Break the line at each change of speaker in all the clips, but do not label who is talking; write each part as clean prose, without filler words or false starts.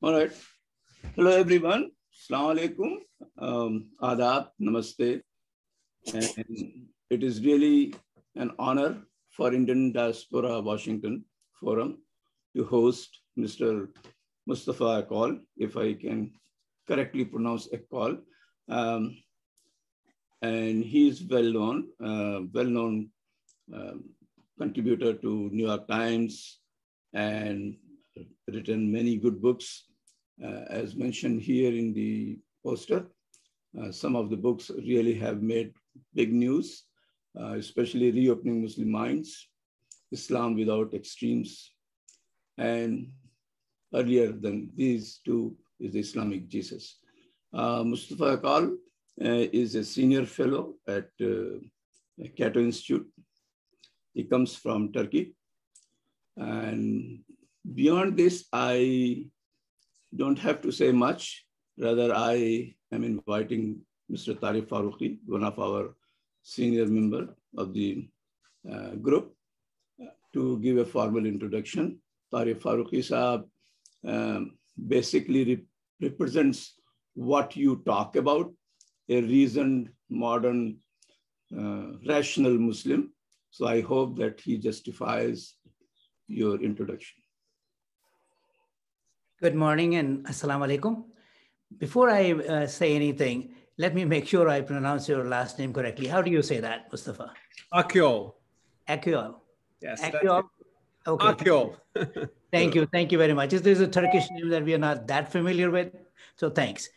All right. Hello, everyone. Assalamu alaikum. Adab, namaste. And it is really an honor for Indian Diaspora Washington Forum to host Mr. Mustafa Akyol, if I can correctly pronounce Akyol. And he is well-known contributor to New York Times and written many good books. As mentioned here in the poster, some of the books really have made big news, especially Reopening Muslim Minds, Islam Without Extremes, and earlier than these two is the Islamic Jesus. Mustafa Akyol is a senior fellow at Cato Institute. He comes from Turkey. And beyond this, I don't have to say much. Rather, I am inviting Mr. Tariq Farooqi, one of our senior member of the group, to give a formal introduction. Tariq Farooqi Saab basically represents what you talk about, a reasoned, modern, rational Muslim. So I hope that he justifies your introduction.
Good morning and assalamu alaikum. Before I say anything, let me make sure I pronounce your last name correctly. How do you say that, Mustafa?
Akyol.
Akyol.
Yes.
Akyol. Okay.
Akyol.
Thank you. Thank you very much. This is a Turkish name that we are not that familiar with. So thanks.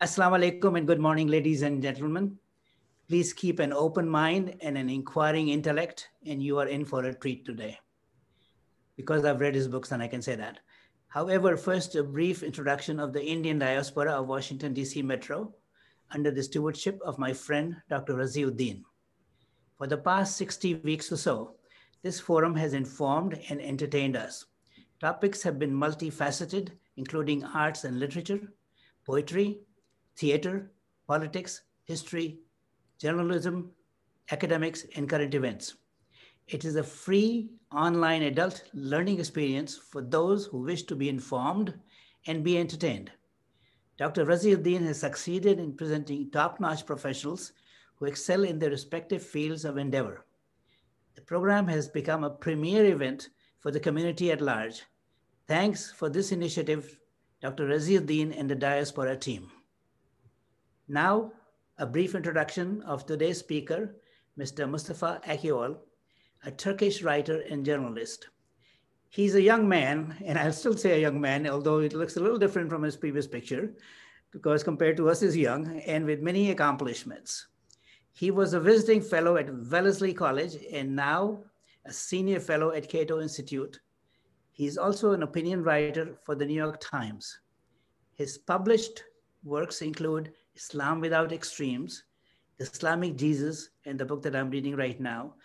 Assalamu alaikum and good morning, ladies and gentlemen. Please keep an open mind and an inquiring intellect, and you are in for a treat today. Because I've read his books and I can say that. However, first, a brief introduction of the Indian diaspora of Washington, D.C. Metro under the stewardship of my friend, Dr. Raziuddin. For the past 60 weeks or so, this forum has informed and entertained us. Topics have been multifaceted, including arts and literature, poetry, theater, politics, history, journalism, academics, and current events. It is a free online adult learning experience for those who wish to be informed and be entertained. Dr. Raziuddin has succeeded in presenting top-notch professionals who excel in their respective fields of endeavor. The program has become a premier event for the community at large. Thanks for this initiative, Dr. Raziuddin and the diaspora team. Now, a brief introduction of today's speaker, Mr. Mustafa Akyol, a Turkish writer and journalist. He's a young man, and I'll still say a young man, although it looks a little different from his previous picture, because compared to us, he's young and with many accomplishments. He was a visiting fellow at Wellesley College and now a senior fellow at Cato Institute. He's also an opinion writer for the New York Times. His published works include Islam Without Extremes, The Islamic Jesus, and the book that I'm reading right now,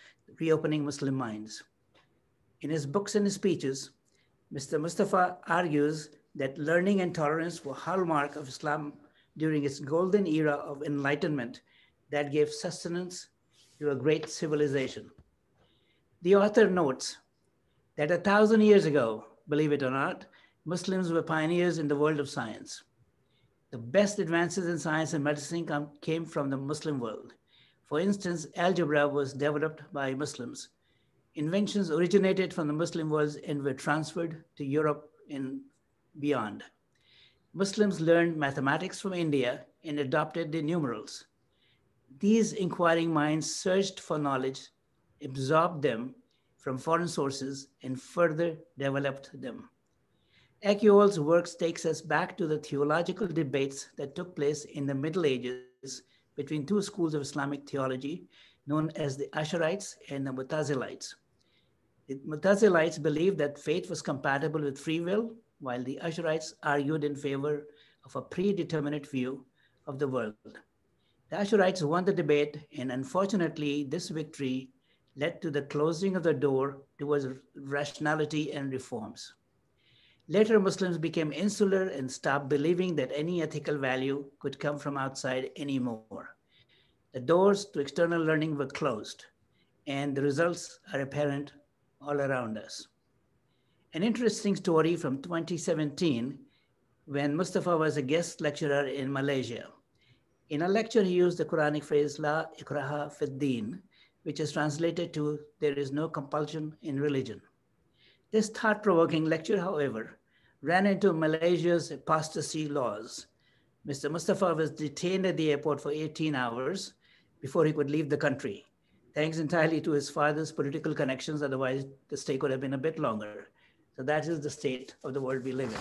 Reopening Muslim Minds. In his books and his speeches, Mr. Mustafa argues that learning and tolerance were hallmark of Islam during its golden era of enlightenment that gave sustenance to a great civilization. The author notes that 1,000 years ago, believe it or not, Muslims were pioneers in the world of science. The best advances in science and medicine came from the Muslim world. For instance, algebra was developed by Muslims. Inventions originated from the Muslim world and were transferred to Europe and beyond. Muslims learned mathematics from India and adopted the numerals. These inquiring minds searched for knowledge, absorbed them from foreign sources, and further developed them. Akyol's works takes us back to the theological debates that took place in the Middle Ages between two schools of Islamic theology known as the Ash'arites and the Mu'tazilites. The Mu'tazilites believed that fate was compatible with free will, while the Ash'arites argued in favor of a predeterminate view of the world. The Ash'arites won the debate, and unfortunately, this victory led to the closing of the door towards rationality and reforms. Later, Muslims became insular and stopped believing that any ethical value could come from outside anymore. The doors to external learning were closed, and the results are apparent all around us. An interesting story from 2017 when Mustafa was a guest lecturer in Malaysia. In a lecture, he used the Quranic phrase, La ikraha fid din, which is translated to, there is no compulsion in religion. This thought-provoking lecture, however, ran into Malaysia's apostasy laws. Mr. Mustafa was detained at the airport for 18 hours before he could leave the country, thanks entirely to his father's political connections. Otherwise, the stay could have been a bit longer. So that is the state of the world we live in.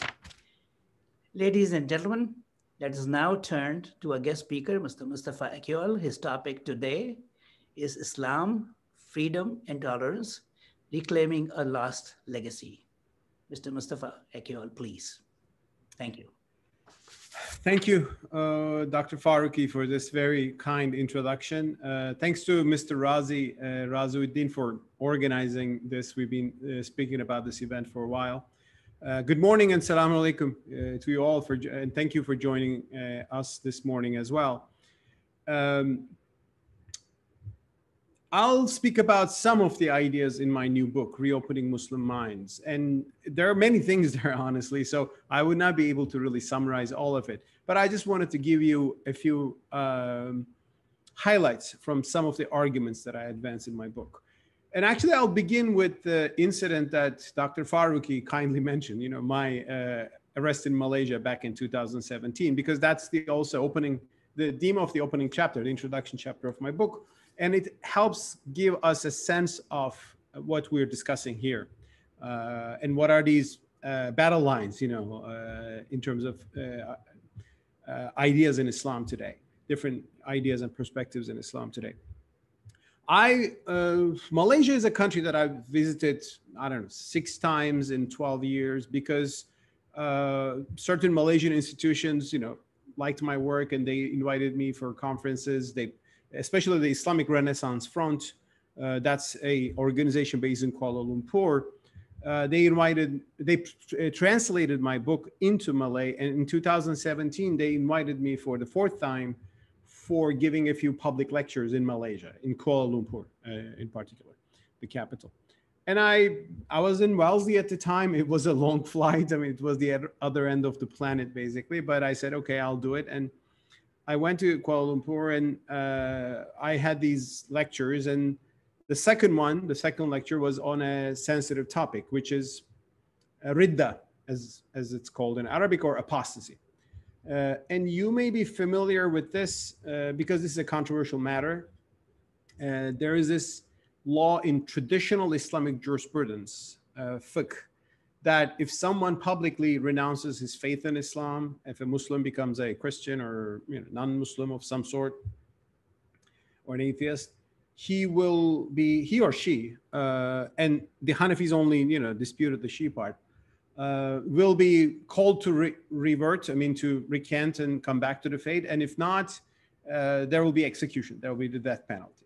Ladies and gentlemen, let us now turn to our guest speaker, Mr. Mustafa Akyol. His topic today is Islam, freedom, and tolerance, reclaiming a lost legacy. Mr. Mustafa Akyol, please. Thank you.
Thank you, Dr. Faruqi, for this very kind introduction. Thanks to Mr. Razuddin for organizing this. We've been speaking about this event for a while. Good morning and salam alaikum to you all, and thank you for joining us this morning as well. I'll speak about some of the ideas in my new book, Reopening Muslim Minds. And there are many things there, honestly, so I would not be able to really summarize all of it. But I just wanted to give you a few highlights from some of the arguments that I advance in my book. And actually, I'll begin with the incident that Dr. Faruqi kindly mentioned, you know, my arrest in Malaysia back in 2017, because that's the theme of the opening chapter, the introduction chapter of my book. And it helps give us a sense of what we're discussing here and what are these battle lines, you know, in terms of ideas in Islam today, different ideas and perspectives in Islam today. Malaysia is a country that I've visited, I don't know, 6 times in 12 years because certain Malaysian institutions, you know, liked my work and they invited me for conferences. Especially the Islamic Renaissance Front, that's a organization based in Kuala Lumpur. They translated my book into Malay, and in 2017, they invited me for the 4th time for giving a few public lectures in Malaysia, in Kuala Lumpur in particular, the capital. And I was in Wellesley at the time. It was a long flight. I mean, it was the other end of the planet, basically, but I said, okay, I'll do it. And I went to Kuala Lumpur and I had these lectures, and the second lecture was on a sensitive topic, which is ridda, as it's called in Arabic, or apostasy. And you may be familiar with this because this is a controversial matter. There is this law in traditional Islamic jurisprudence, fiqh, that if someone publicly renounces his faith in Islam, if a Muslim becomes a Christian or, you know, non-Muslim of some sort, or an atheist, he or she, and the Hanafis only, you know, disputed the she part, will be called to revert, to recant and come back to the faith. And if not, there will be execution. There will be the death penalty.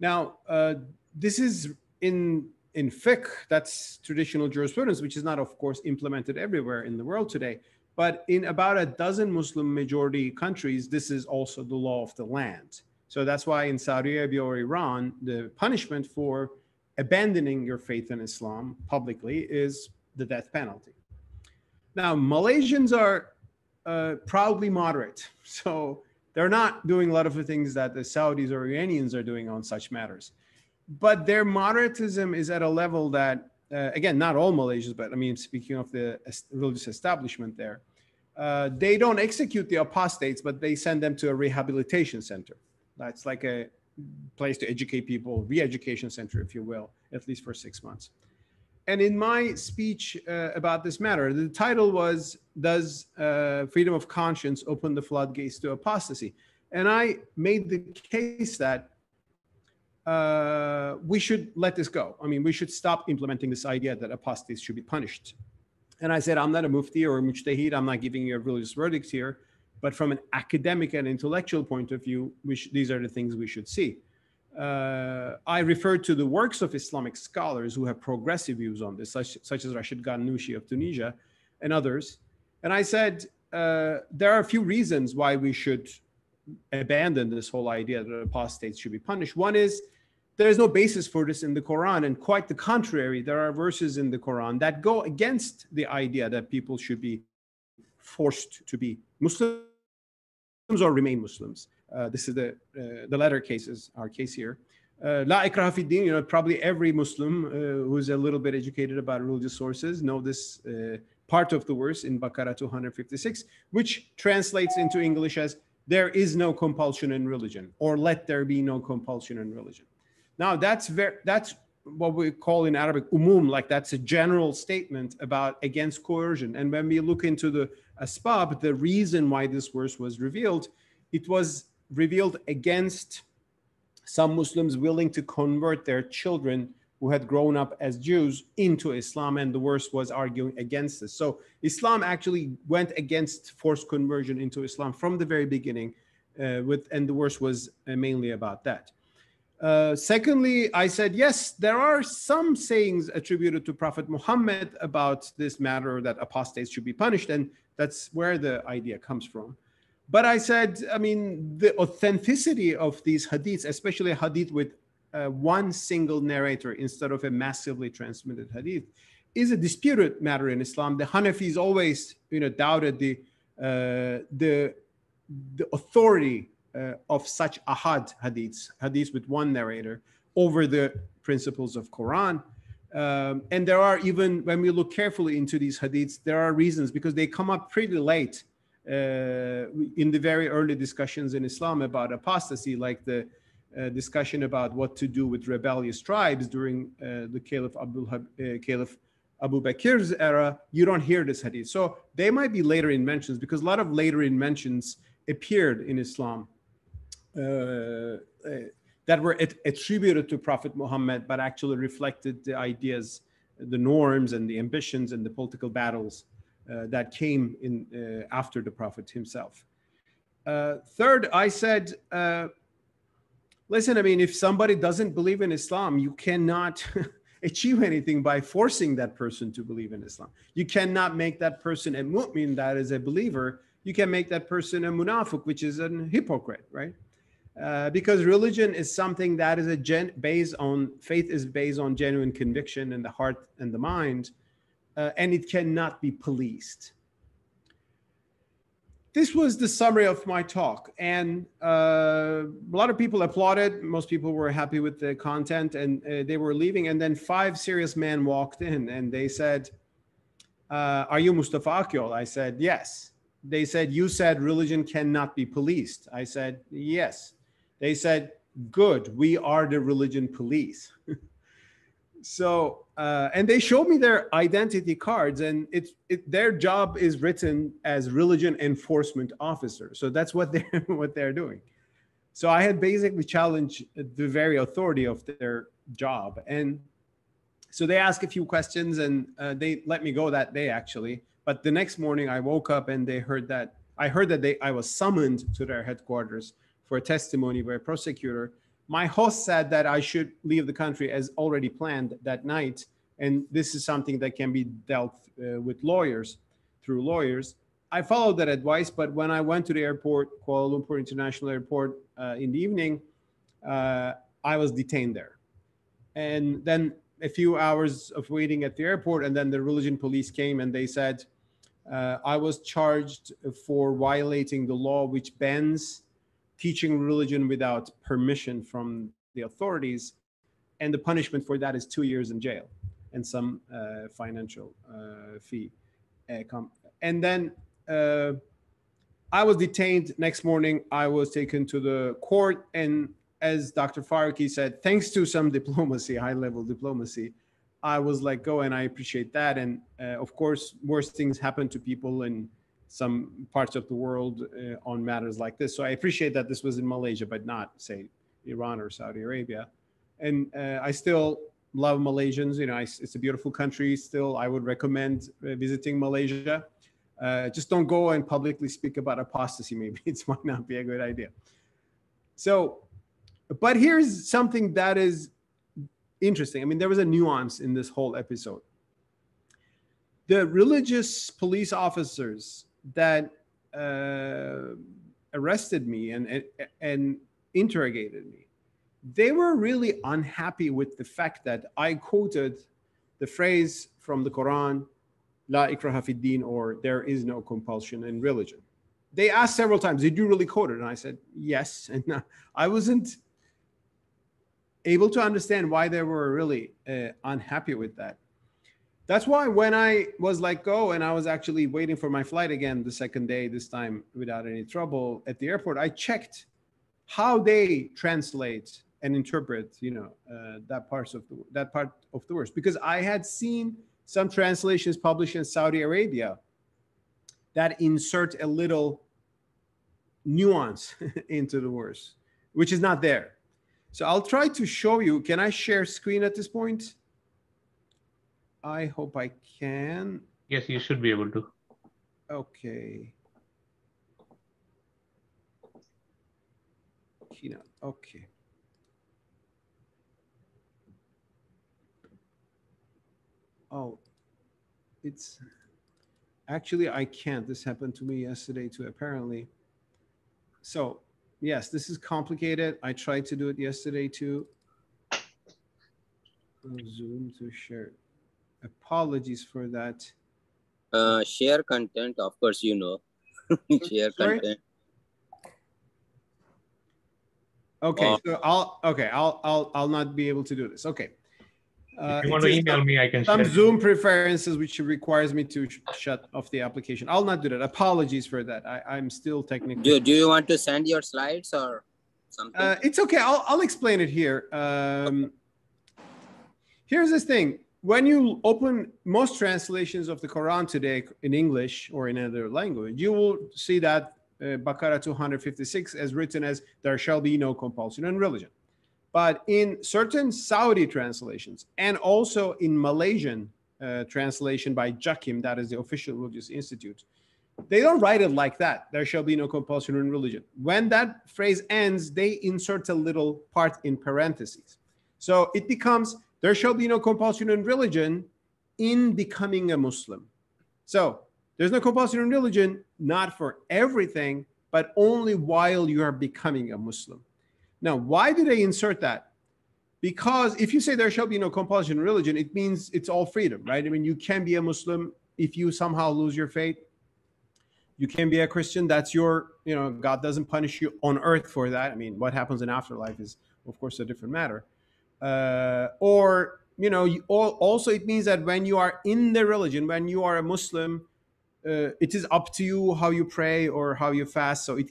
Now, this is in fiqh, that's traditional jurisprudence, which is not, of course, implemented everywhere in the world today. But in about a dozen Muslim majority countries, this is also the law of the land. So that's why in Saudi Arabia or Iran, the punishment for abandoning your faith in Islam publicly is the death penalty. Now, Malaysians are proudly moderate. So they're not doing a lot of the things that the Saudis or Iranians are doing on such matters. But their moderatism is at a level that, again, not all Malaysians, but speaking of the religious establishment there, they don't execute the apostates, but they send them to a rehabilitation center. That's like a place to educate people, re-education center, if you will, at least for 6 months. And in my speech about this matter, the title was, Does Freedom of Conscience Open the Floodgates to Apostasy? And I made the case that we should let this go. We should stop implementing this idea that apostates should be punished. And I said, I'm not a mufti or a mujtahid. I'm not giving you a religious verdict here. But from an academic and intellectual point of view, these are the things we should see. I referred to the works of Islamic scholars who have progressive views on this, such as Rashid Ghannouchi of Tunisia and others. And I said, there are a few reasons why we should abandon this whole idea that apostates should be punished. One is, there is no basis for this in the Quran, and quite the contrary, there are verses in the Quran that go against the idea that people should be forced to be Muslims or remain Muslims. This is the latter cases, our case here. La ikraha fi din, probably every Muslim who's a little bit educated about religious sources know this part of the verse in Baqarah 256, which translates into English as there is no compulsion in religion, or let there be no compulsion in religion. Now that's what we call in Arabic umum, like that's a general statement about against coercion. And when we look into the asbab, the reason why this verse was revealed, it was revealed against some Muslims willing to convert their children who had grown up as Jews into Islam, and the verse was arguing against this. So Islam actually went against forced conversion into Islam from the very beginning, and the verse was mainly about that. Secondly, I said, yes, there are some sayings attributed to Prophet Muhammad about this matter that apostates should be punished, and that's where the idea comes from. But I said, I mean, the authenticity of these hadiths, especially a hadith with one single narrator instead of a massively transmitted hadith, is a disputed matter in Islam. The Hanafis always, doubted the authority of such ahad hadiths with one narrator over the principles of Quran. And there are, even when we look carefully into these hadiths, there are reasons, because they come up pretty late in the very early discussions in Islam about apostasy, like the discussion about what to do with rebellious tribes during the Caliph Abu Bakr's era. You don't hear this hadith. So they might be later inventions, because a lot of later inventions appeared in Islam that were attributed to Prophet Muhammad, but actually reflected the ideas, the norms, and the ambitions and the political battles that came in after the Prophet himself. Third, I said, listen, I mean, if somebody doesn't believe in Islam, you cannot achieve anything by forcing that person to believe in Islam. You cannot make that person a mu'min, that is a believer. You can make that person a munafiq, which is a hypocrite, right? Because religion is something that is faith is based on genuine conviction in the heart and the mind, and it cannot be policed. This was the summary of my talk, and a lot of people applauded. Most people were happy with the content, and they were leaving. And then 5 serious men walked in, and they said, are you Mustafa Akyol? I said, yes. They said, you said religion cannot be policed. I said, yes. They said, good, we are the religion police. So, and they showed me their identity cards, and their job is written as religion enforcement officer. So that's what they're doing. So I had basically challenged the very authority of their job. And so they asked a few questions, and they let me go that day, actually. But the next morning I woke up and I heard that I was summoned to their headquarters for a testimony by a prosecutor. My host said that I should leave the country as already planned that night. And this is something that can be dealt with lawyers, through lawyers. I followed that advice, but when I went to the airport, Kuala Lumpur International Airport, in the evening, I was detained there. And then a few hours of waiting at the airport, and then the religion police came and they said, I was charged for violating the law which bans teaching religion without permission from the authorities. And the punishment for that is 2 years in jail and some financial fee. And then I was detained. Next morning, I was taken to the court. And as Dr. Farooqi said, thanks to some diplomacy, high-level diplomacy, I was let go, and I appreciate that. And of course, worse things happen to people in some parts of the world on matters like this. So I appreciate that this was in Malaysia, but not, say, Iran or Saudi Arabia. And I still love Malaysians. It's a beautiful country. Still, I would recommend visiting Malaysia. Just don't go and publicly speak about apostasy. Maybe it might not be a good idea. So, but here's something that is interesting. I mean, there was a nuance in this whole episode. The religious police officers that arrested me and interrogated me, they were really unhappy with the fact that I quoted the phrase from the Quran, La ikraha fi din, or there is no compulsion in religion. They asked several times, did you really quote it? And I said, yes. And I wasn't able to understand why they were really unhappy with that. That's why when I was let go and I was actually waiting for my flight again the second day, this time without any trouble at the airport, I checked how they translate and interpret, that part of the verse, because I had seen some translations published in Saudi Arabia that insert a little nuance into the verse, which is not there. So I'll try to show you. Can I share screen at this point? I hope I can.
Yes, you should be able to.
Okay. Keynote. Okay. Oh, it's actually, I can't. This happened to me yesterday too, apparently. So yes, this is complicated. I tried to do it yesterday too. Zoom to share. Apologies for that.
Share content, of course, share
Sorry?
content.
Okay, so I'll not be able to do this. Okay.
If you want to email me, I can
some
share.
Zoom preferences which requires me to shut off the application. I'll not do that. Apologies for that. I'm still technically.
Do you want to send your slides or something?
It's okay. I'll explain it here. Here's this thing. When you open most translations of the Quran today in English or in another language, you will see that Baqarah 256 as written as there shall be no compulsion in religion. But in certain Saudi translations and also in Malaysian translation by Jakim, that is the official religious institute, they don't write it like that. There shall be no compulsion in religion. When that phrase ends, they insert a little part in parentheses. So it becomes, there shall be no compulsion in religion in becoming a Muslim. So there's no compulsion in religion, not for everything, but only while you are becoming a Muslim. Now, why do they insert that? Because if you say there shall be no compulsion in religion, it means it's all freedom, right? I mean, you can be a Muslim if you somehow lose your faith. You can be a Christian. That's your, God doesn't punish you on earth for that. I mean, what happens in afterlife is, of course, a different matter. Also it means that when you are in the religion, when you are a Muslim, it is up to you how you pray or how you fast. So it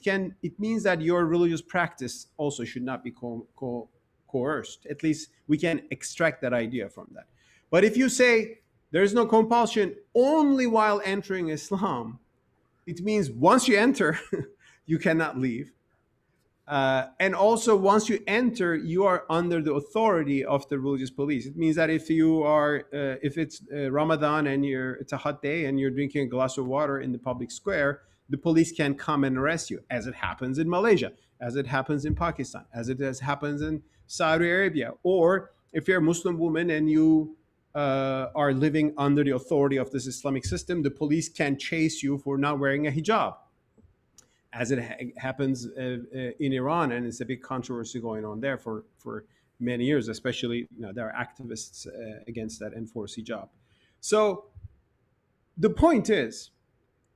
means that your religious practice also should not be coerced. At least we can extract that idea from that. But if you say there's no compulsion only while entering Islam, it means once you enter, you cannot leave. And also, once you enter, you are under the authority of the religious police. It means that if it's Ramadan and it's a hot day and you're drinking a glass of water in the public square, the police can come and arrest you, as it happens in Malaysia, as it happens in Pakistan, as it happens in Saudi Arabia. Or if you're a Muslim woman and you are living under the authority of this Islamic system, the police can chase you for not wearing a hijab, as it happens in Iran, and it's a big controversy going on there for many years, especially there are activists against that enforced hijab. So the point is,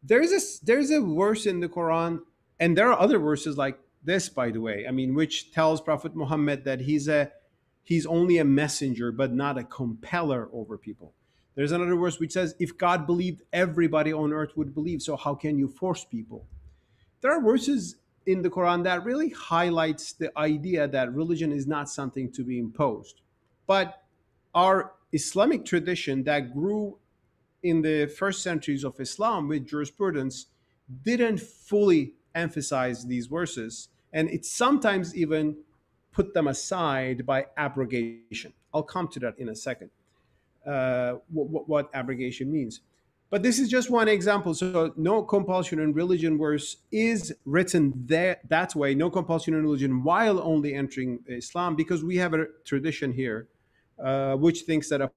there's a verse in the Quran, and there are other verses like this, by the way, which tells Prophet Muhammad that he's only a messenger, but not a compeller over people. There's another verse which says, if God believed, everybody on earth would believe, so how can you force people? There are verses in the Quran that really highlights the idea that religion is not something to be imposed. But our Islamic tradition that grew in the first centuries of Islam with jurisprudence didn't fully emphasize these verses, and it sometimes even put them aside by abrogation. I'll come to that in a second, what abrogation means. But this is just one example. So no compulsion in religion verse is written that way, no compulsion in religion while only entering Islam, because we have a tradition here which thinks that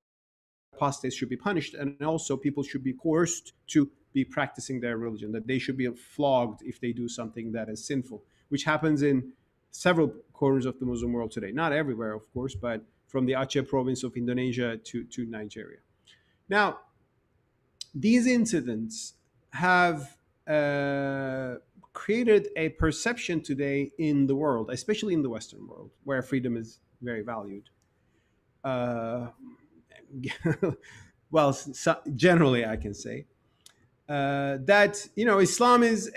apostates should be punished, and also people should be coerced to be practicing their religion, that they should be flogged if they do something that is sinful, which happens in several corners of the Muslim world today. Not everywhere, of course, but from the Aceh province of Indonesia to Nigeria. Now, these incidents have created a perception today in the world, especially in the Western world, where freedom is very valued. Well, generally, I can say that Islam is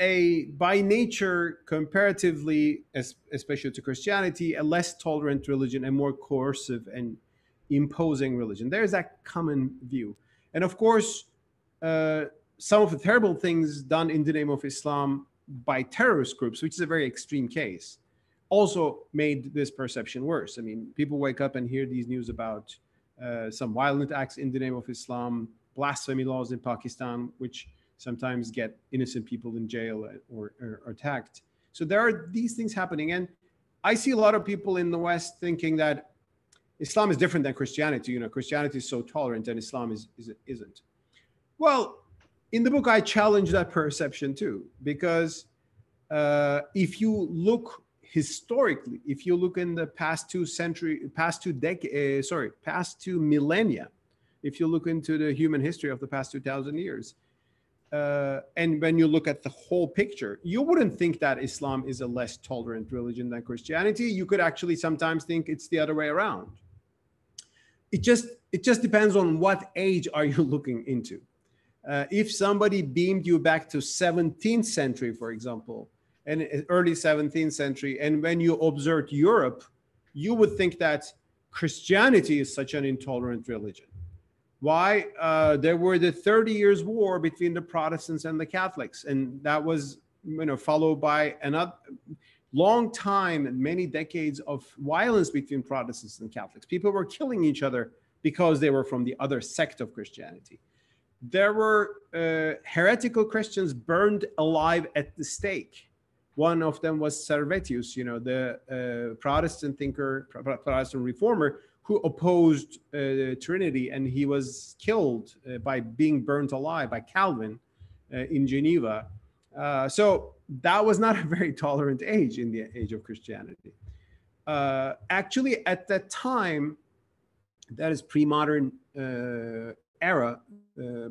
by nature, comparatively, especially to Christianity, a less tolerant religion, a more coercive and imposing religion. There's that common view, and of course, some of the terrible things done in the name of Islam by terrorist groups, which is a very extreme case, also made this perception worse. I mean, people wake up and hear these news about some violent acts in the name of Islam, blasphemy laws in Pakistan, which sometimes get innocent people in jail or attacked. So there are these things happening. And I see a lot of people in the West thinking that Islam is different than Christianity. Christianity is so tolerant and Islam isn't. Well, in the book, I challenge that perception too, because if you look historically, if you look in the past two millennia, if you look into the human history of the past 2,000 years, and when you look at the whole picture, you wouldn't think that Islam is a less tolerant religion than Christianity. You could actually sometimes think it's the other way around. It just depends on what age are you looking into. If somebody beamed you back to 17th century, for example, and early 17th century, and when you observed Europe, you would think that Christianity is such an intolerant religion. Why? There were the 30 Years' War between the Protestants and the Catholics, and that was followed by another long time and many decades of violence between Protestants and Catholics. People were killing each other because they were from the other sect of Christianity. There were heretical Christians burned alive at the stake. One of them was Servetus, the Protestant thinker, Protestant reformer, who opposed Trinity, and he was killed by being burnt alive by Calvin in Geneva. So that was not a very tolerant age in the age of Christianity. Actually, at that time, that is pre-modern era,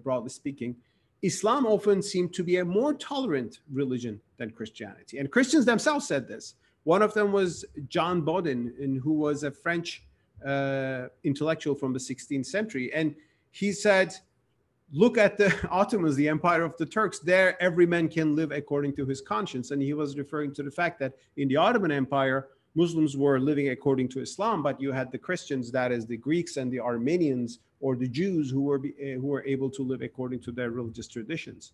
broadly speaking, Islam often seemed to be a more tolerant religion than Christianity. And Christians themselves said this. One of them was John Bodin, who was a French intellectual from the 16th century. And he said, look at the Ottomans, the empire of the Turks. There, every man can live according to his conscience. And he was referring to the fact that in the Ottoman Empire, Muslims were living according to Islam, but you had the Christians, that is the Greeks and the Armenians, or the Jews who were able to live according to their religious traditions.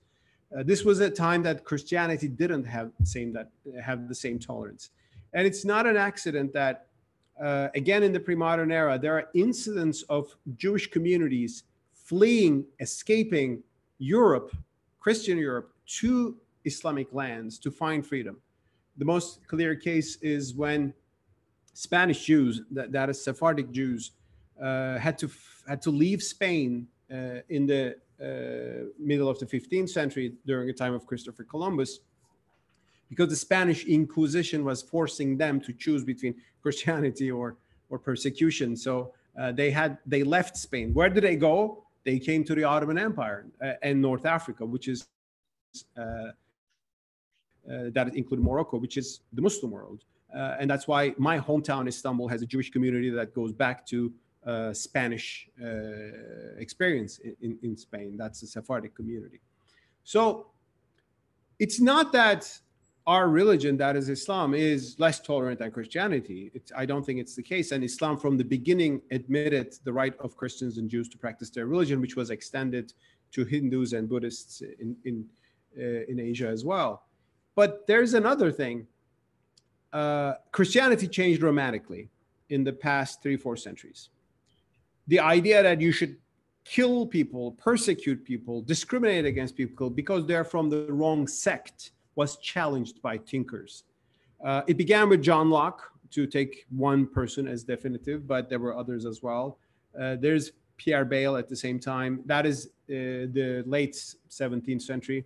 This was a time that Christianity didn't have the same tolerance. And it's not an accident that, again, in the pre-modern era, there are incidents of Jewish communities fleeing, escaping Europe, Christian Europe, to Islamic lands to find freedom. The most clear case is when Spanish Jews, that is Sephardic Jews, had to leave Spain in the middle of the 15th century during the time of Christopher Columbus, because the Spanish Inquisition was forcing them to choose between Christianity or persecution. So they left Spain. Where did they go? They came to the Ottoman Empire and North Africa, which is that include Morocco, which is the Muslim world. And that's why my hometown, Istanbul, has a Jewish community that goes back to Spanish experience in Spain. That's the Sephardic community. So it's not that our religion, that is Islam, is less tolerant than Christianity. I don't think it's the case. And Islam from the beginning admitted the right of Christians and Jews to practice their religion, which was extended to Hindus and Buddhists in Asia as well. But there's another thing. Christianity changed dramatically in the past 3-4 centuries. The idea that you should kill people, persecute people, discriminate against people because they're from the wrong sect was challenged by thinkers. It began with John Locke, to take one person as definitive, but there were others as well. There's Pierre Bayle at the same time. That is the late 17th century.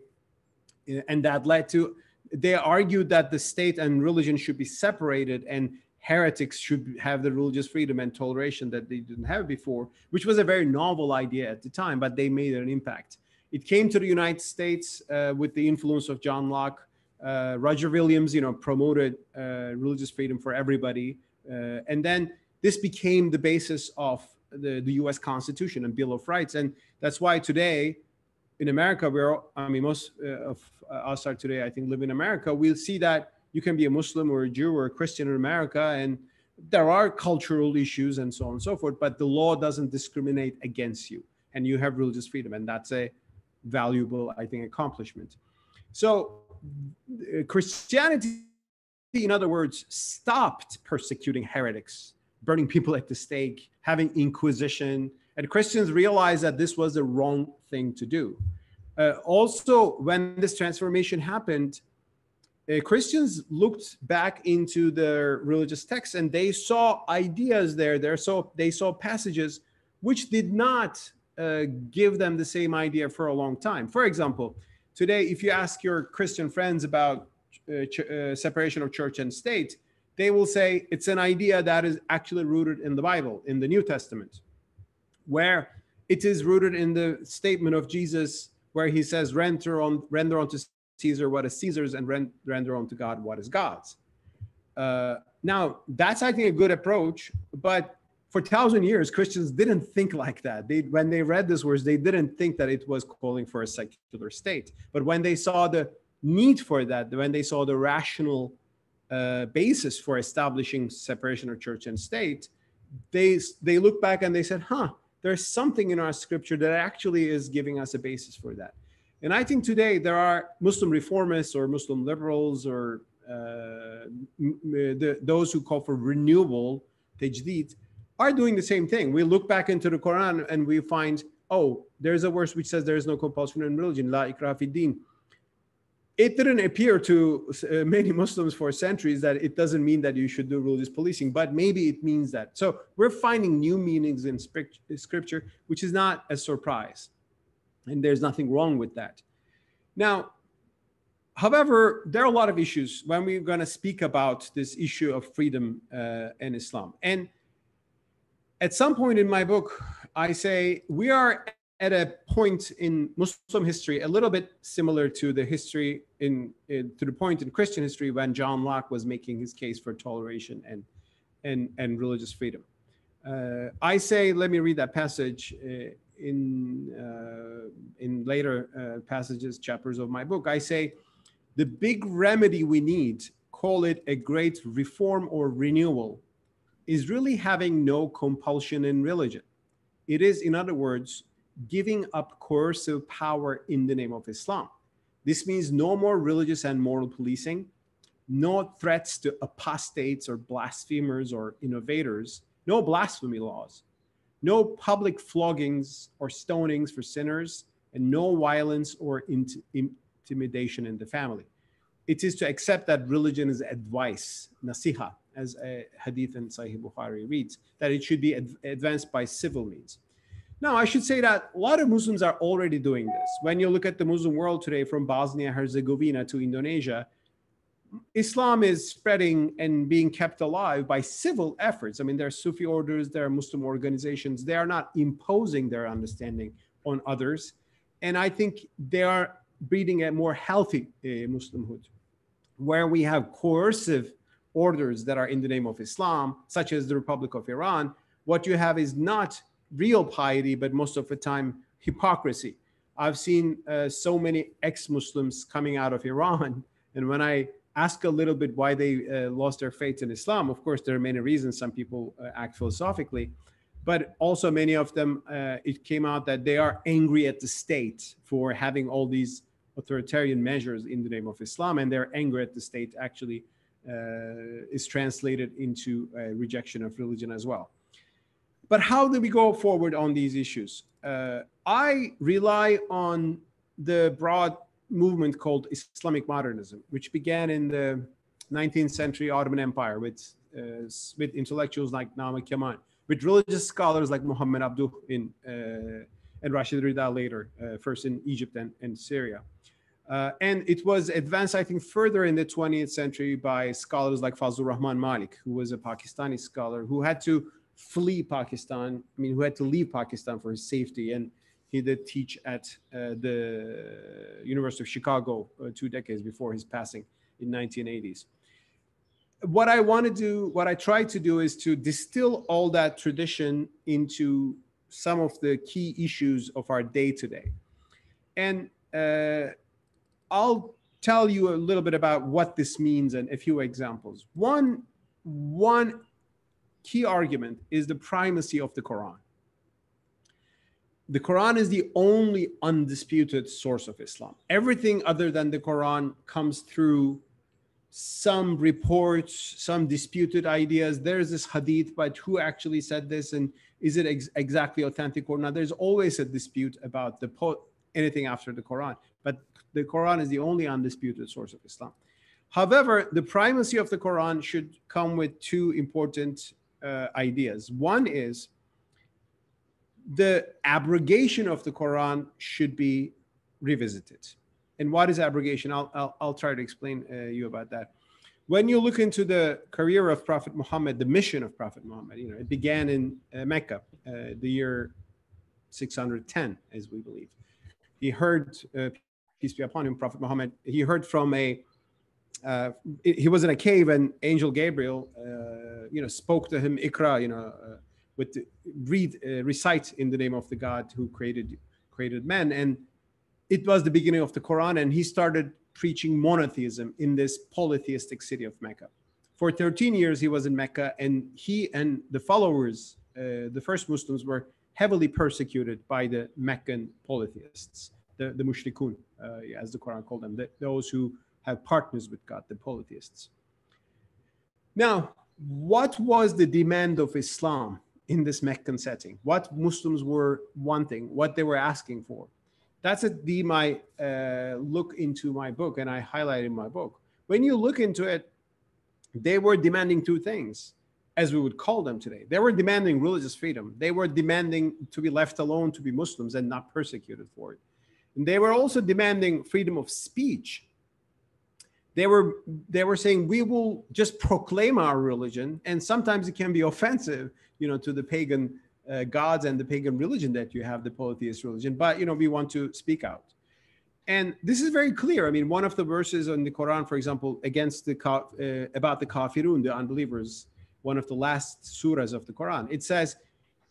And that led to, they argued that the state and religion should be separated and heretics should have the religious freedom and toleration that they didn't have before, which was a very novel idea at the time, but they made an impact. It came to the United States with the influence of John Locke. Roger Williams, promoted religious freedom for everybody. And then this became the basis of the US Constitution and Bill of Rights. And that's why today in America, most of us are today, I think, live in America. We'll see that you can be a Muslim or a Jew or a Christian in America, and there are cultural issues and so on and so forth, but the law doesn't discriminate against you, and you have religious freedom, and that's a valuable, I think, accomplishment. So Christianity, in other words, stopped persecuting heretics, burning people at the stake, having inquisition, and Christians realized that this was the wrong thing to do. Also, when this transformation happened, Christians looked back into their religious texts and they saw ideas there. They saw passages which did not give them the same idea for a long time. For example, today, if you ask your Christian friends about separation of church and state, they will say it's an idea that is actually rooted in the Bible, in the New Testament, where it is rooted in the statement of Jesus, where he says, render unto Caesar what is Caesar's and render unto God what is God's. Now, that's, I think, a good approach, but for 1,000 years, Christians didn't think like that. When they read these words, they didn't think that it was calling for a secular state. But when they saw the need for that, when they saw the rational basis for establishing separation of church and state, they look back and they said, there's something in our scripture that actually is giving us a basis for that. And I think today there are Muslim reformists or Muslim liberals or those who call for renewal, tajdeed, are doing the same thing. We look back into the Quran and we find, there's a verse which says there is no compulsion in religion, la ikrah fi din. It didn't appear to many Muslims for centuries that it doesn't mean that you should do religious policing, but maybe it means that. So we're finding new meanings in scripture, which is not a surprise. And there's nothing wrong with that. Now, however, there are a lot of issues when we're going to speak about this issue of freedom and Islam. And at some point in my book, I say we are at a point in Muslim history a little bit similar to the history to the point in Christian history when John Locke was making his case for toleration and religious freedom. I say, let me read that passage in later passages, chapters of my book. I say, the big remedy we need, call it a great reform or renewal, is really having no compulsion in religion. It is, in other words, giving up coercive power in the name of Islam. This means no more religious and moral policing, no threats to apostates or blasphemers or innovators, no blasphemy laws, no public floggings or stonings for sinners, and no violence or intimidation in the family. It is to accept that religion is advice, nasiha, as a hadith in Sahih Bukhari reads, that it should be advanced by civil means. Now, I should say that a lot of Muslims are already doing this. When you look at the Muslim world today, from Bosnia-Herzegovina to Indonesia, Islam is spreading and being kept alive by civil efforts. I mean, there are Sufi orders, there are Muslim organizations. They are not imposing their understanding on others. And I think they are breeding a more healthy Muslimhood, where we have coercive orders that are in the name of Islam, such as the Republic of Iran. What you have is not real piety, but most of the time hypocrisy. I've seen so many ex-Muslims coming out of Iran, and when I ask a little bit why they lost their faith in Islam, of course there are many reasons. Some people act philosophically, but also many of them, it came out that they are angry at the state for having all these authoritarian measures in the name of Islam, and their anger at the state actually is translated into a rejection of religion as well. But how do we go forward on these issues? I rely on the broad movement called Islamic modernism, which began in the 19th century Ottoman Empire with intellectuals like Nama Kemal, with religious scholars like Muhammad Abduh and Rashid Rida later, first in Egypt and Syria. And it was advanced, I think, further in the 20th century by scholars like Fazlur Rahman Malik, who was a Pakistani scholar who had to flee Pakistan, who had to leave Pakistan for his safety. And He did teach at the University of Chicago 2 decades before his passing in 1980s. What I try to do is to distill all that tradition into some of the key issues of our day today. And I'll tell you a little bit about what this means and a few examples. One key argument is the primacy of the Quran. The Quran is the only undisputed source of Islam. Everything other than the Quran comes through some reports, some disputed ideas. There's this hadith, but who actually said this, and is it exactly authentic or not? There's always a dispute about anything after the Quran, but the Quran is the only undisputed source of Islam. However, the primacy of the Quran should come with two important ideas. One is the abrogation of the Quran should be revisited. And what is abrogation? I'll try to explain you about that. When you look into the career of Prophet Muhammad, the mission of Prophet Muhammad, it began in Mecca, the year 610, as we believe. He heard, peace be upon him, Prophet Muhammad, he heard from he was in a cave, and Angel Gabriel, spoke to him, Ikra, recite in the name of the God who created men. And it was the beginning of the Quran, and he started preaching monotheism in this polytheistic city of Mecca. For 13 years, he was in Mecca, and he and the followers, the first Muslims, were heavily persecuted by the Meccan polytheists, the mushrikun, as the Quran called them, those who have partners with God, the polytheists. Now, what was the demand of Islam in this Meccan setting? What Muslims were wanting, what they were asking for? That's a theme I look into my book, and I highlight in my book. When you look into it, they were demanding two things, as we would call them today. They were demanding religious freedom. They were demanding to be left alone, to be Muslims and not persecuted for it. And they were also demanding freedom of speech. They were saying, we will just proclaim our religion, and sometimes it can be offensive, to the pagan gods and the pagan religion that you have, the polytheist religion, but we want to speak out. And this is very clear. I mean, one of the verses in the Quran, for example, about the kafirun, the unbelievers, one of the last surahs of the Quran, it says,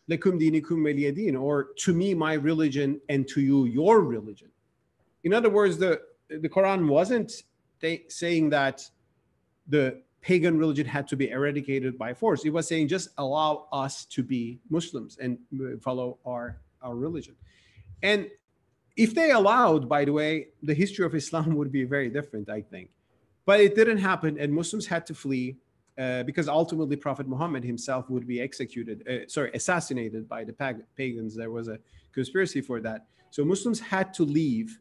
Lakum dinikum waliya din, or to me my religion and to you your religion. In other words, the Quran wasn't saying that the pagan religion had to be eradicated by force. It was saying, just allow us to be Muslims and follow our religion. And if they allowed, by the way, the history of Islam would be very different, I think. But it didn't happen, and Muslims had to flee because ultimately Prophet Muhammad himself would be assassinated by the pagans. There was a conspiracy for that. So Muslims had to leave,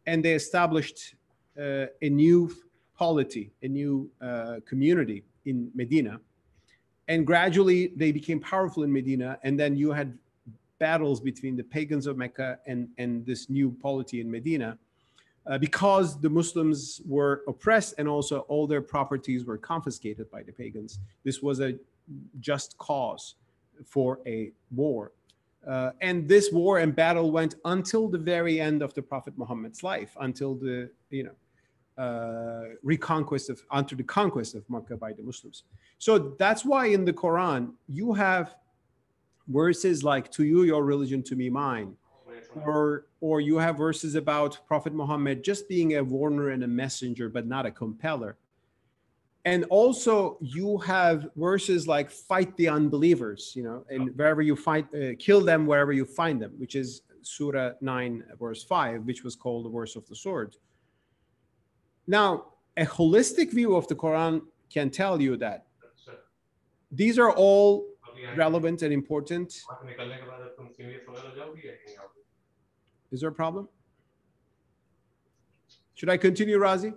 and they established a new polity, a new community in Medina. And gradually they became powerful in Medina. And then you had battles between the pagans of Mecca and this new polity in Medina because the Muslims were oppressed and also all their properties were confiscated by the pagans. This was a just cause for a war. And this war and battle went until the very end of the Prophet Muhammad's life, until the, unto the conquest of Mecca by the Muslims. So that's why in the Quran, you have verses like, to you, your religion, to me, mine. Or you have verses about Prophet Muhammad just being a warner and a messenger, but not a compeller. And also you have verses like fight the unbelievers, and wherever you fight, kill them wherever you find them, which is Surah 9, verse 5, which was called the verse of the sword. Now, a holistic view of the Quran can tell you that these are all relevant and important. Is there a problem? Should I continue, Razi?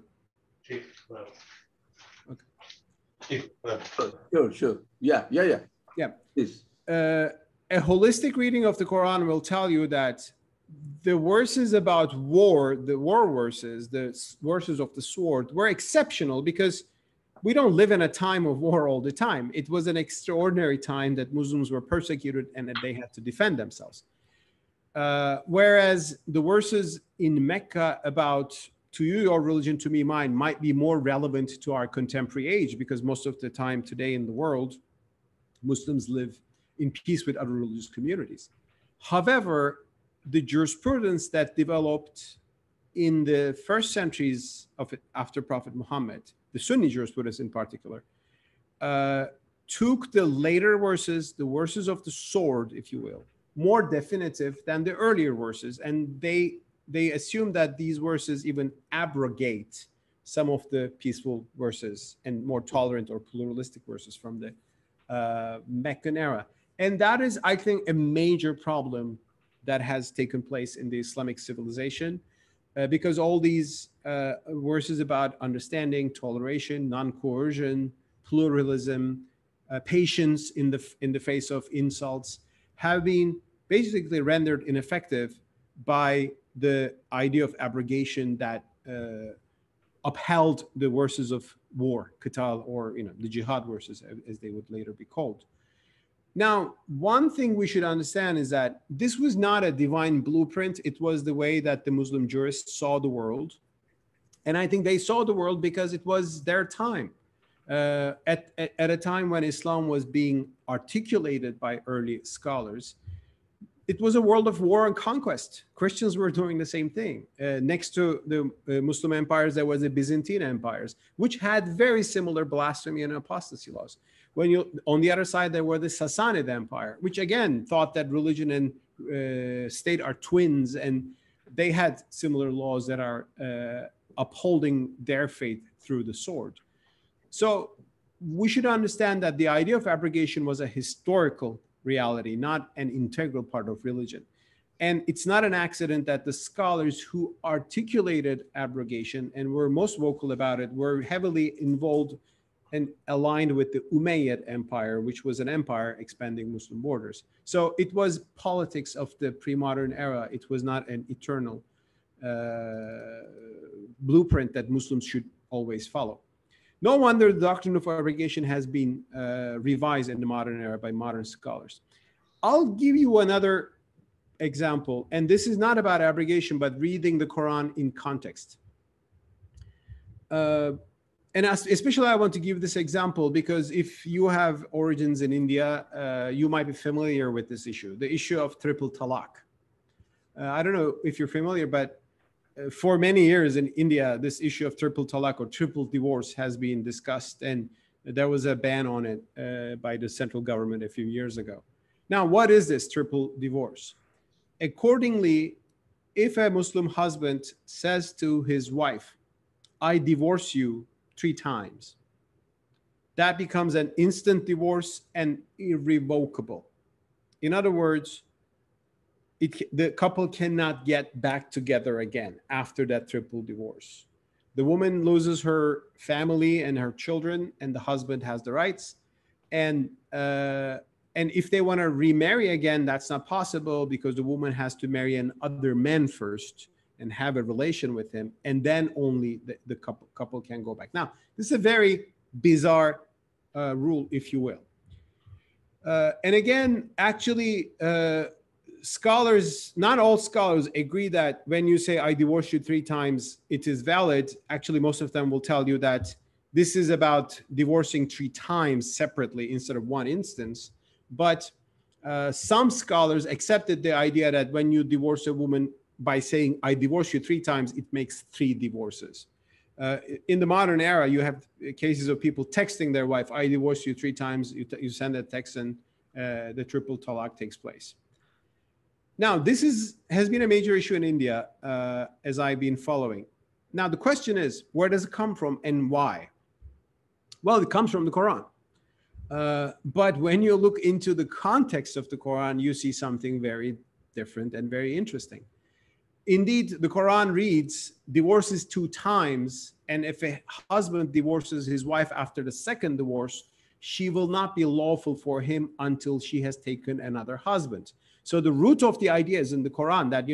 Okay. Sure. Yeah. Please.
A holistic reading of the Quran will tell you that the verses about war, the war verses, the verses of the sword, were exceptional because we don't live in a time of war all the time. It was an extraordinary time that Muslims were persecuted and that they had to defend themselves. Whereas the verses in Mecca about to you your religion, to me mine, might be more relevant to our contemporary age, because most of the time today in the world, Muslims live in peace with other religious communities. However, the jurisprudence that developed in the first centuries of it, after Prophet Muhammad, the Sunni jurisprudence in particular, took the later verses, the verses of the sword, if you will, more definitive than the earlier verses, and they assume that these verses even abrogate some of the peaceful verses and more tolerant or pluralistic verses from the Meccan era. And that is, I think, a major problem that has taken place in the Islamic civilization, because all these verses about understanding, toleration, non-coercion, pluralism, patience in the face of insults have been basically rendered ineffective by the idea of abrogation that upheld the verses of war, qital, or the jihad verses, as they would later be called. Now, one thing we should understand is that this was not a divine blueprint. It was the way that the Muslim jurists saw the world. And I think they saw the world because it was their time. At a time when Islam was being articulated by early scholars, it was a world of war and conquest. Christians were doing the same thing. Next to the Muslim empires, there was the Byzantine empires, which had very similar blasphemy and apostasy laws. On the other side, there were the Sassanid Empire, which again thought that religion and state are twins, and they had similar laws that are upholding their faith through the sword. So we should understand that the idea of abrogation was a historical reality, not an integral part of religion. And it's not an accident that the scholars who articulated abrogation and were most vocal about it were heavily involved and aligned with the Umayyad Empire, which was an empire expanding Muslim borders. So it was politics of the pre-modern era. It was not an eternal blueprint that Muslims should always follow. No wonder the doctrine of abrogation has been revised in the modern era by modern scholars. I'll give you another example, and this is not about abrogation, but reading the Quran in context. And especially I want to give this example because if you have origins in India, you might be familiar with this issue, the issue of triple talaq. I don't know if you're familiar, but for many years in India, this issue of triple talaq or triple divorce has been discussed, and there was a ban on it by the central government a few years ago. Now, what is this triple divorce? Accordingly, if a Muslim husband says to his wife, I divorce you 3 times, that becomes an instant divorce and irrevocable. In other words, the couple cannot get back together again after that triple divorce. The woman loses her family and her children, and the husband has the rights. And if they want to remarry again, that's not possible because the woman has to marry another man first and have a relation with him, and then only the couple can go back. Now, this is a very bizarre rule, if you will. And again, actually, scholars, not all scholars agree that when you say I divorced you 3 times, it is valid. Actually, most of them will tell you that this is about divorcing 3 times separately instead of one instance. But some scholars accepted the idea that when you divorce a woman by saying I divorce you 3 times, it makes 3 divorces. In the modern era, you have cases of people texting their wife, I divorce you 3 times. You send a text and the triple talaq takes place. Now, this has been a major issue in India as I've been following. Now, the question is, where does it come from and why? Well, it comes from the Quran. But when you look into the context of the Quran, you see something very different and very interesting. Indeed, the Quran reads, divorces 2 times, and if a husband divorces his wife after the 2nd divorce, she will not be lawful for him until she has taken another husband. So the root of the idea is in the Quran that,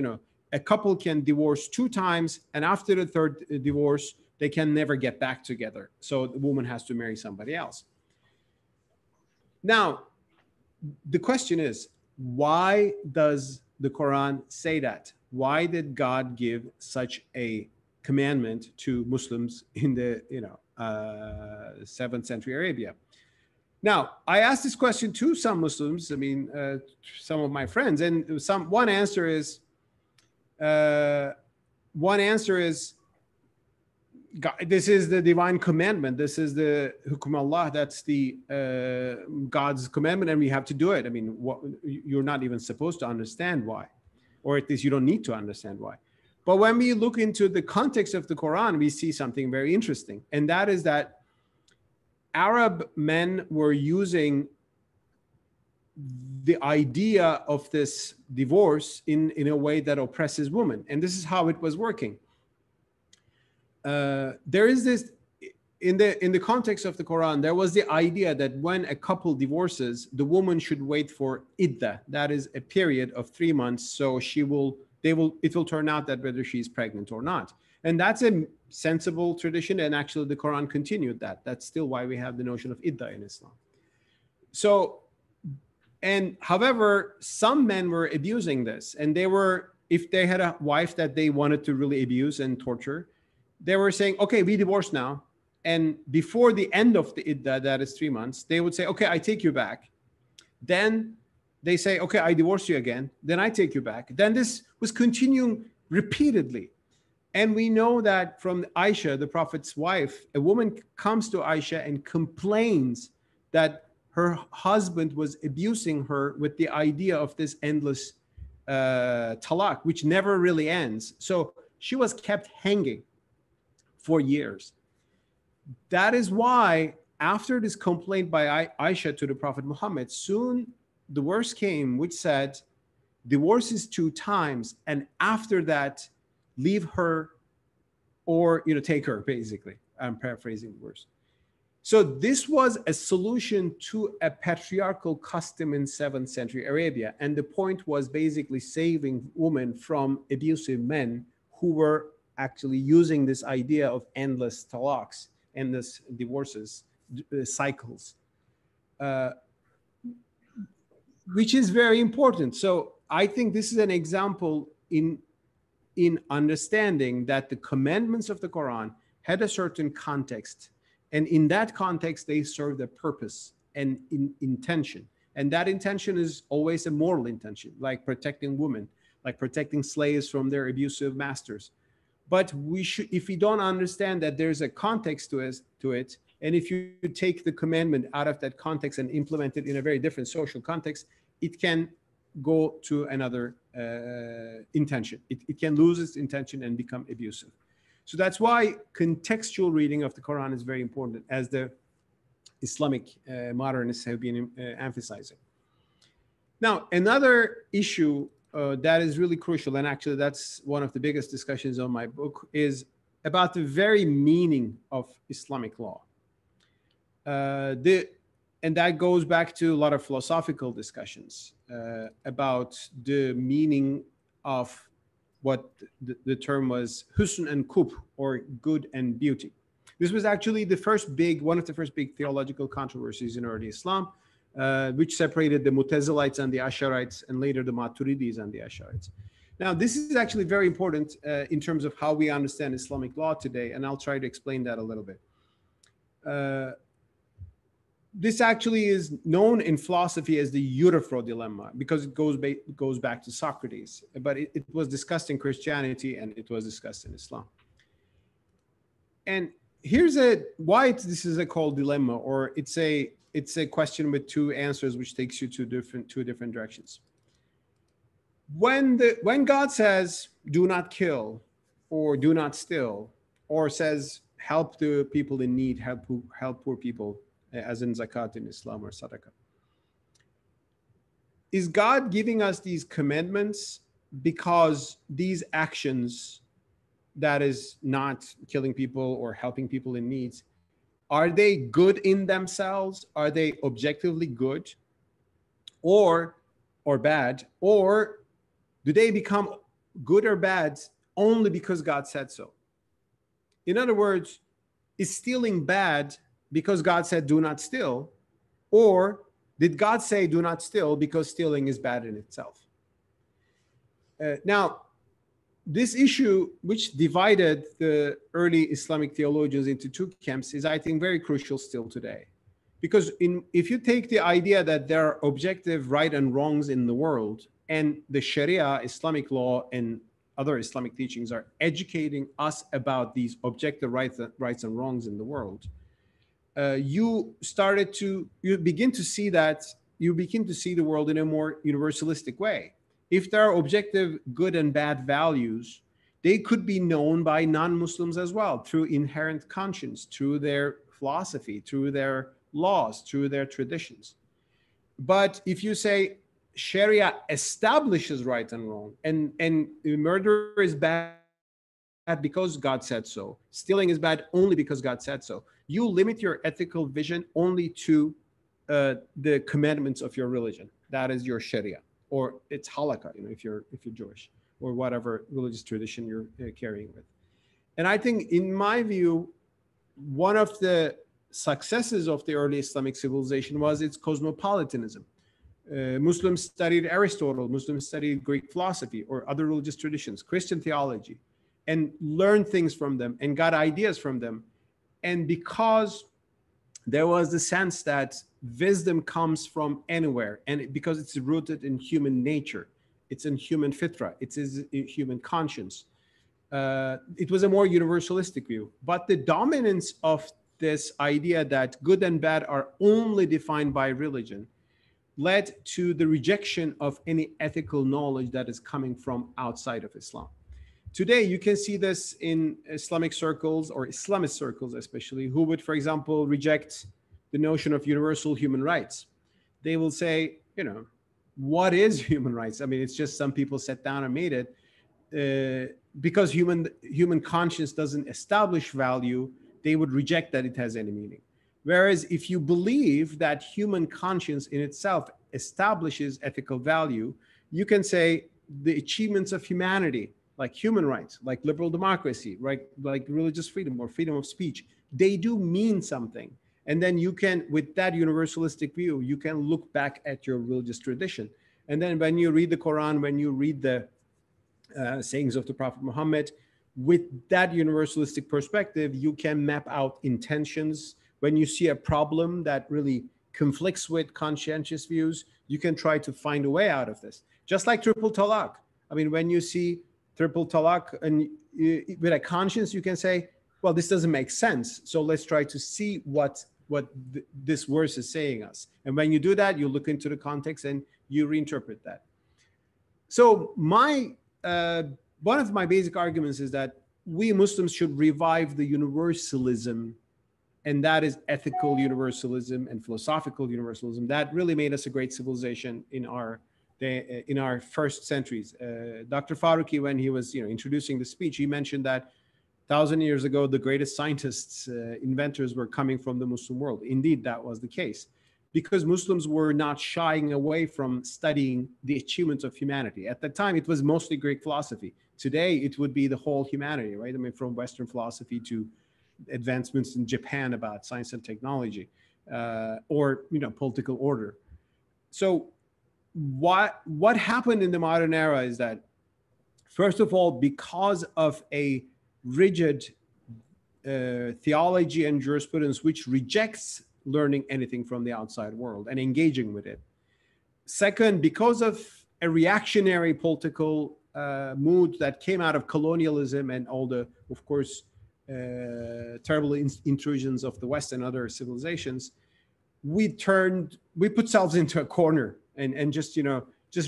a couple can divorce 2 times, and after the 3rd divorce, they can never get back together. So the woman has to marry somebody else. Now, the question is, why does the Quran say that? Why did God give such a commandment to Muslims in the 7th century Arabia? Now, I asked this question to some Muslims, some of my friends, and one answer is this is the divine commandment. This is the hukum Allah. That's the God's commandment, and we have to do it. You're not even supposed to understand why, or at least you don't need to understand why. But when we look into the context of the Quran, we see something very interesting, and that is that Arab men were using the idea of this divorce in a way that oppresses women, and this is how it was working. There is this in the context of the Quran. There was the idea that when a couple divorces, the woman should wait for iddah. That is a period of 3 months. So it will turn out that whether she's pregnant or not. And that's a sensible tradition. And actually, the Quran continued that. That's still why we have the notion of iddah in Islam. So, however, some men were abusing this, and if they had a wife that they wanted to really abuse and torture, they were saying, okay, we divorce now. And before the end of the iddah, that is 3 months, they would say, okay, I take you back. Then they say, okay, I divorce you again. Then I take you back. Then this was continuing repeatedly. And we know that from Aisha, the Prophet's wife, a woman comes to Aisha and complains that her husband was abusing her with the idea of this endless talaq, which never really ends. So she was kept hanging for years. That is why after this complaint by Aisha to the Prophet Muhammad, soon the verse came which said, divorce is 2 times, and after that, leave her or take her, basically. I'm paraphrasing the verse. So this was a solution to a patriarchal custom in 7th century Arabia. And the point was basically saving women from abusive men who were actually using this idea of endless talaqs, endless divorces, cycles, which is very important. So I think this is an example in understanding that the commandments of the Quran had a certain context. And in that context, they served a purpose and intention. And that intention is always a moral intention, like protecting women, like protecting slaves from their abusive masters. But if we don't understand that there's a context to it, and if you take the commandment out of that context and implement it in a very different social context, it can go to another intention. It can lose its intention and become abusive. So that's why contextual reading of the Quran is very important, as the Islamic modernists have been emphasizing. Now, another issue that is really crucial, and actually that's one of the biggest discussions on my book, is about the very meaning of Islamic law. And that goes back to a lot of philosophical discussions about the meaning of what the term was, husn and qubh, or good and beauty. This was actually one of the first big theological controversies in early Islam, which separated the Mutazilites and the Ash'arites, and later the Maturidis and the Ash'arites. Now, this is actually very important in terms of how we understand Islamic law today, and I'll try to explain that a little bit. This actually is known in philosophy as the Euthyphro dilemma, because it goes back to Socrates, but it was discussed in Christianity and it was discussed in Islam. And here's why this is called dilemma, or it's a question with 2 answers, which takes you to two different directions. When God says, do not kill, or do not steal, or says, help the people in need, help poor people, as in zakat in Islam or sadaqah, is God giving us these commandments because these actions, that is not killing people or helping people in needs, are they good in themselves? Are they objectively good or bad? Or do they become good or bad only because God said so? In other words, is stealing bad because God said do not steal? Or did God say do not steal because stealing is bad in itself? Now, this issue, which divided the early Islamic theologians into two camps, is, I think, very crucial still today. Because if you take the idea that there are objective right and wrongs in the world, and the Sharia, Islamic law, and other Islamic teachings are educating us about these objective rights and wrongs in the world, you begin to see the world in a more universalistic way. If there are objective good and bad values, they could be known by non-Muslims as well, through inherent conscience, through their philosophy, through their laws, through their traditions. But if you say Sharia establishes right and wrong, and murder is bad because God said so, stealing is bad only because God said so, you limit your ethical vision only to the commandments of your religion. That is your Sharia, or it's halakha, if you're Jewish, or whatever religious tradition you're carrying with. And I think, in my view, one of the successes of the early Islamic civilization was its cosmopolitanism. Muslims studied Aristotle, Muslims studied Greek philosophy or other religious traditions, Christian theology, and learned things from them and got ideas from them. And because there was the sense that wisdom comes from anywhere, and because it's rooted in human nature, it's in human fitra, it's in human conscience, it was a more universalistic view. But the dominance of this idea that good and bad are only defined by religion led to the rejection of any ethical knowledge that is coming from outside of Islam. Today, you can see this in Islamic circles, or Islamist circles especially, who would, for example, reject the notion of universal human rights. They will say, what is human rights? I mean, it's just some people sat down and made it. Because human conscience doesn't establish value, they would reject that it has any meaning. Whereas if you believe that human conscience in itself establishes ethical value, you can say the achievements of humanity, like human rights, like liberal democracy, right, like religious freedom or freedom of speech, they do mean something. And then you can, with that universalistic view, you can look back at your religious tradition. And then when you read the Quran, when you read the sayings of the Prophet Muhammad, with that universalistic perspective, you can map out intentions. When you see a problem that really conflicts with conscientious views, you can try to find a way out of this. Just like triple talaq. I mean, when you see triple talaq and with a conscience, you can say, well, this doesn't make sense. So let's try to see what this verse is saying us. And when you do that, you look into the context and you reinterpret that. So one of my basic arguments is that we Muslims should revive the universalism, and that is ethical universalism and philosophical universalism that really made us a great civilization in our first centuries. Dr. Faruqi, when he was introducing the speech, he mentioned that 1,000 years ago, the greatest scientists, inventors were coming from the Muslim world. Indeed, that was the case, because Muslims were not shying away from studying the achievements of humanity. At that time, it was mostly Greek philosophy. Today, it would be the whole humanity, right? I mean, from Western philosophy to advancements in Japan about science and technology, or political order. So what happened in the modern era is that, first of all, because of a rigid theology and jurisprudence which rejects learning anything from the outside world and engaging with it. Second, because of a reactionary political mood that came out of colonialism and all the, of course, terrible intrusions of the West and other civilizations, we put ourselves into a corner and just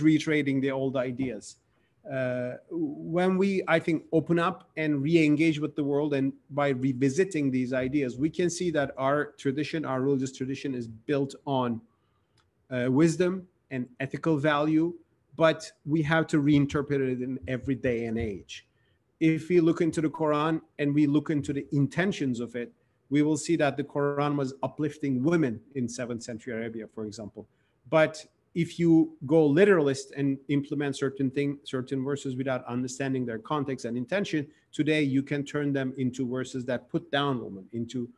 reiterating the old ideas. When we, I think, open up and re-engage with the world, and by revisiting these ideas, we can see that our tradition, our religious tradition, is built on wisdom and ethical value, but we have to reinterpret it in every day and age. If we look into the Quran and we look into the intentions of it, we will see that the Quran was uplifting women in 7th century Arabia, for example. But if you go literalist and implement certain verses without understanding their context and intention, today you can turn them into verses that put down women, into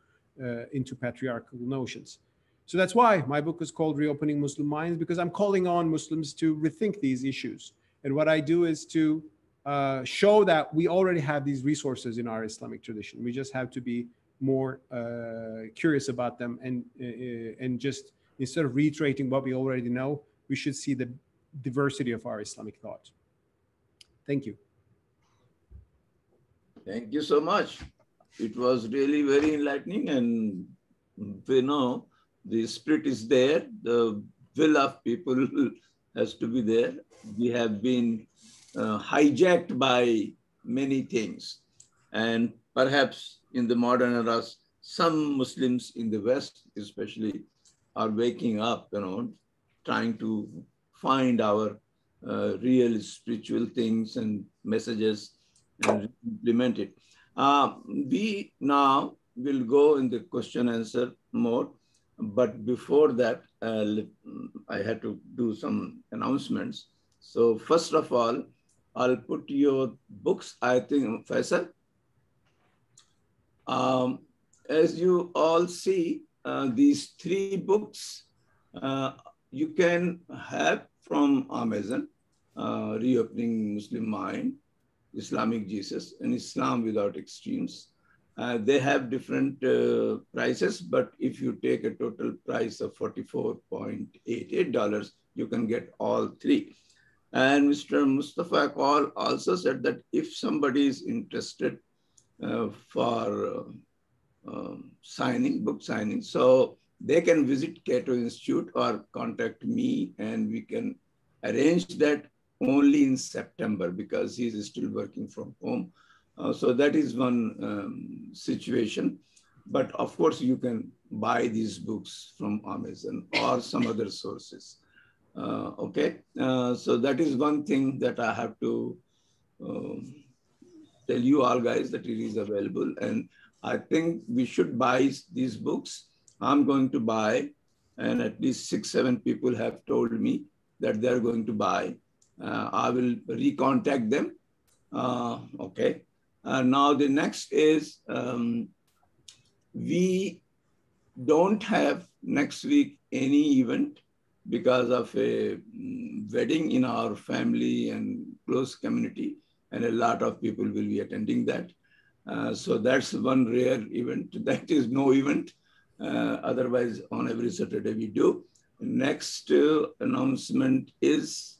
patriarchal notions. So that's why my book is called Reopening Muslim Minds, because I'm calling on Muslims to rethink these issues. And what I do is to show that we already have these resources in our Islamic tradition. We just have to be more curious about them, and just instead of reiterating what we already know, we should see the diversity of our Islamic thought. Thank you.
Thank you so much. It was really very enlightening, and we know the spirit is there. The will of people has to be there. We have been hijacked by many things, and perhaps in the modern era, some Muslims in the West especially are waking up, trying to find our real spiritual things and messages and implement it. We now will go in the question answer mode, but before that, I had to do some announcements. So first of all, I'll put your books, I think, Faisal. As you all see, these 3 books you can have from Amazon, Reopening Muslim Mind, Islamic Jesus, and Islam Without Extremes. They have different prices, but if you take a total price of $44.88, you can get all 3. And Mr. Mustafa Akyol also said that if somebody is interested for book signing, so they can visit Cato Institute or contact me, and we can arrange that only in September because he's still working from home. So that is one situation. But of course, you can buy these books from Amazon or some other sources. Okay, so that is one thing that I have to tell you all guys, that it is available. And I think we should buy these books. I'm going to buy, and at least 6-7 people have told me that they're going to buy. I will recontact them. Okay. Now the next is, we don't have next week any event because of a wedding in our family and close community, and a lot of people will be attending that. So that's one rare event. That is no event. Otherwise, on every Saturday we do. Next announcement is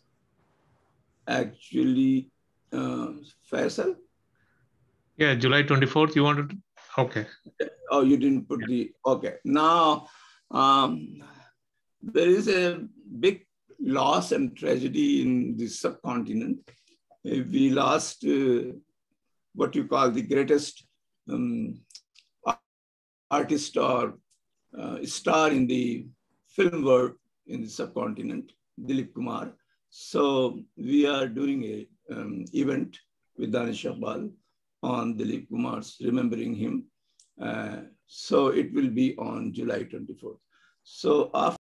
actually Faisal.
Yeah, July 24th. You wanted to? Okay.
Oh, you didn't put the, okay. Now, there is a big loss and tragedy in the subcontinent. We lost what you call the greatest artist or star in the film world in the subcontinent, Dilip Kumar. So we are doing a event with Danish Iqbal on Dilip Kumar's, remembering him. So it will be on July 24th. So after